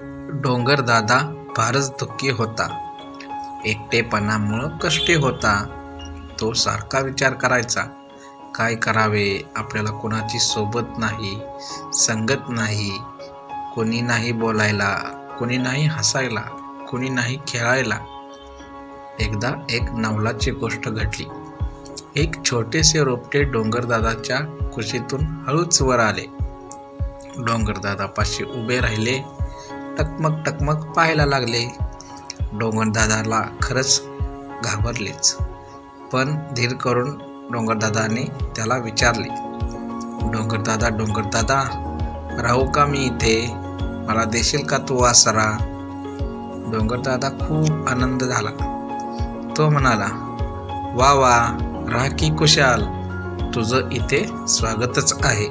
डोंगरदादा फारच दुःखी होता. एकटेपणामुळं कष्टी होता. तो सारखा विचार करायचा, काय करावे. आपल्याला कोणाची सोबत नाही, संगत नाही, कोणी नाही बोलायला, कोणी नाही हसायला, कोणी नाही खेळायला. एकदा एक नवलाची गोष्ट घडली. एक छोटेसे रोपटे डोंगरदादाच्या कुशीतून हळूच वर आले. डोंगरदादापाशी उभे राहिले. टकमक टकमक पाहायला लागले. डोंगरदादाला खरंच घाबरलेच, पण धीर करून डोंगरदादाने त्याला विचारले, डोंगरदादा, राहू का मी इथे? मला देशील का तू आसरा? डोंगरदादा खूप आनंद झाला. तो म्हणाला, वा वा, राहा की कुशाल, तुझं इथे स्वागतच आहे.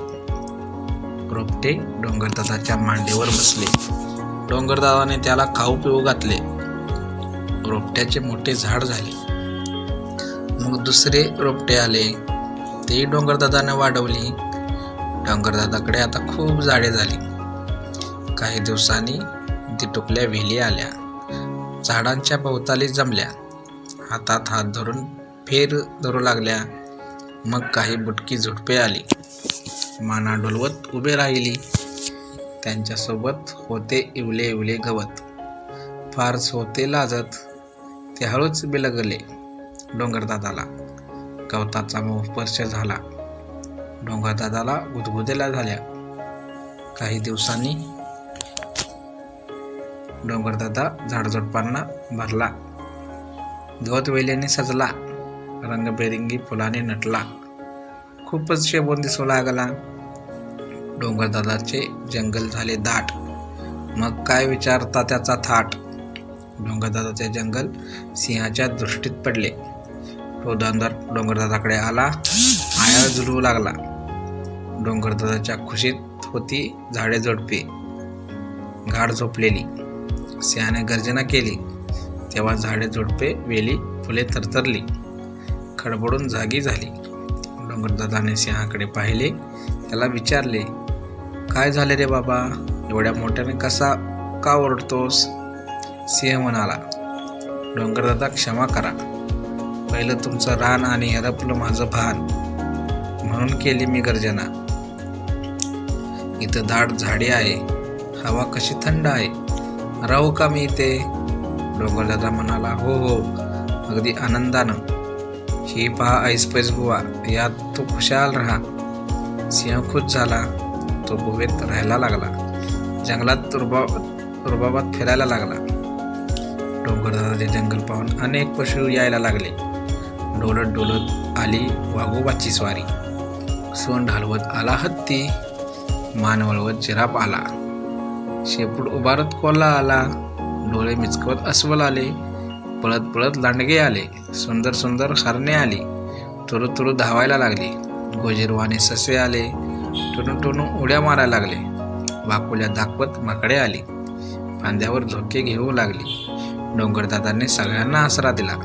रोपटे डोंगरदादाच्या मांडीवर बसले. डोंगरदादाने त्याला खाऊ पिऊ घातले. रोपट्याचे मोठे झाड झाले. मग दुसरे रोपटे आले. तेही डोंगरदादाने वाढवली. डोंगरदादाकडे आता खूप झाडे झाली. काही दिवसांनी तिटुकल्या वेली आल्या. झाडांच्या भोवताली जमल्या. हातात हात धरून फेर धरू लागल्या. मग काही बुटकी झुडपे आली. माना डोलवत उभे राहिली. त्यांच्यासोबत होते इवले इवले गवत. फारच होते लाजत. ते हळूच बिलगले डोंगरदादाला. गवताचा मऊ स्पर्श झाला. डोंगरदादाला गुदगुदेला झाल्या. काही दिवसांनी डोंगरदादा झाडझुडपांना भरला. गवत वेल्याने सजला. रंगबेरंगी फुलाने नटला. खूपच शोभून दिसू लागला. डोंगरदादाचे जंगल झाले दाट. मग काय विचारता त्याचा थाट. डोंगरदादाचे जंगल सिंहाच्या दृष्टीत पडले. तो डोंगरदादाकडे आला. आया झुलवू लागला. डोंगरदादाच्या खुशीत होती झाडे झुडपे गाढ झोपलेली. सिंहाने गर्जना केली तेव्हा झाडे झुडपे वेली फुले थरथरली. खडबडून जागी झाली. डोंगरदादाने सिंहाकडे पाहिले. त्याला विचारले, काय झाले रे बाबा? एवढ्या मोठ्याने का ओरडतोस? सिंह म्हणाला, डोंगरदादा, क्षमा करा. पहिलं तुमचं रान आणि हरपलं माझं भान, म्हणून केली मी गर्जना. इथं दाट झाडे आहे, हवा कशी थंड आहे. राहू का मी इथे? डोंगरदादा म्हणाला, हो हो, अगदी आनंदानं. ही पहा ऐसपैस गुहा, यात तो खुशाल राहा. सिंह खुश झाला. तो गुहेत राहायला लागला. जंगलात रुबाबात फिरायला लागला. डोंगरदादाचे जंगल पाहून अनेक पशु यायला लागले. डोलत डोलत आली वाघोबाची स्वारी. सोंड हलवत आला हत्ती. मान वळवत जिराफ आला. शेपूट उभारत कोल्हा आला. डोळे मिचकवत अस्वल आले. पळत पळत लांडगे आले. सुंदर सुंदर हरणे आली. तुरु तुरु धावायला लागली. गोजीरवाणे ससे आले. टुनू टुनू उड्या मारायला लागले. वाकुल्या दाखवत माकडे आली. फांद्यावर झोके घेऊ लागली. डोंगरदादाने सगळ्यांना आसरा दिला.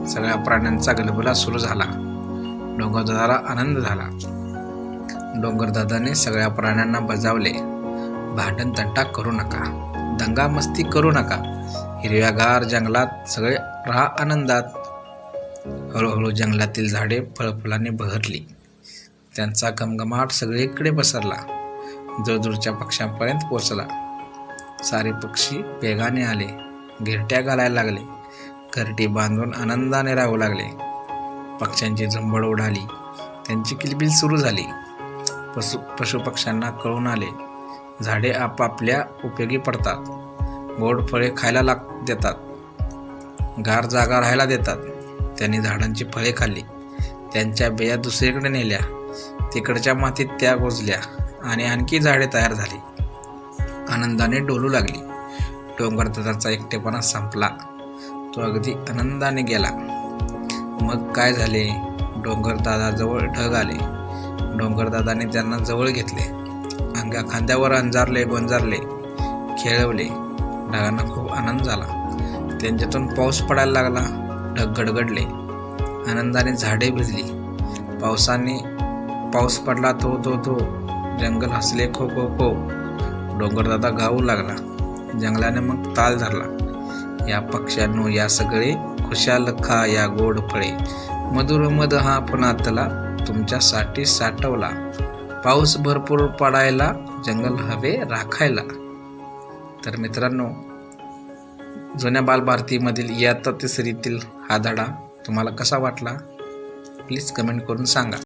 सगळ्या प्राण्यांचा गलबला सुरू झाला. डोंगरदादाला आनंद झाला. डोंगरदादाने सगळ्या प्राण्यांना बजावले, भांडण तंटा करू नका, दंगा मस्ती करू नका. हिरव्यागार जंगलात सगळे राहा आनंदात. हळूहळू जंगलातील झाडे फळफुलाने बहरली. त्यांचा घमघमाट सगळीकडे पसरला. दूरदूरच्या पक्ष्यांपर्यंत पोचला. सारे पक्षी वेगाने आले. घिरट्या घालायला लागले. घरटी बांधून आनंदाने राहू लागले. पक्ष्यांची झुंबड उडाली. त्यांची किलबिल सुरू झाली. पशुपक्ष्यांना कळून आले, झाडे आपापल्या उपयोगी पडतात. गोड फळे खायला देतात. गार जागा राहायला देतात. त्यांनी झाडांची फळे खाल्ली. त्यांच्या बिया दुसरीकडे नेल्या. तिकडच्या मातीत त्या गोजल्या आणि आणखी झाडे तयार झाली. आनंदाने डोलू लागली. डोंगरदादाचा एकटेपणा संपला. तो अगदी आनंदाने गेला. मग काय झाले? डोंगरदादाजवळ ढग आले. डोंगरदादाने त्यांना जवळ घेतले. अंगा खांद्यावर अंजारले गोंजारले, खेळवले. ढगांना खूप आनंद झाला. त्यांच्यातून पाऊस पडायला लागला. ढग गडगडले. आनंदाने झाडे भिजली. पाऊस पडला तो जंगल हसले खो खो खो. डोंगरदादा गाऊ लागला. जंगलाने मग ताल धरला. या पक्ष्यांनो या सगळे खुशाल खा या गोड फळे, मधुर मध हा पुन्हातला तुमच्यासाठी साठवला. पाऊस भरपूर पडायला, जंगल हवे राखायला. तर मित्रांनो, जुन्या बालभारतीमधील इयत्ता तिसरीतील हा धडा तुम्हाला कसा वाटला प्लीज कमेंट करून सांगा.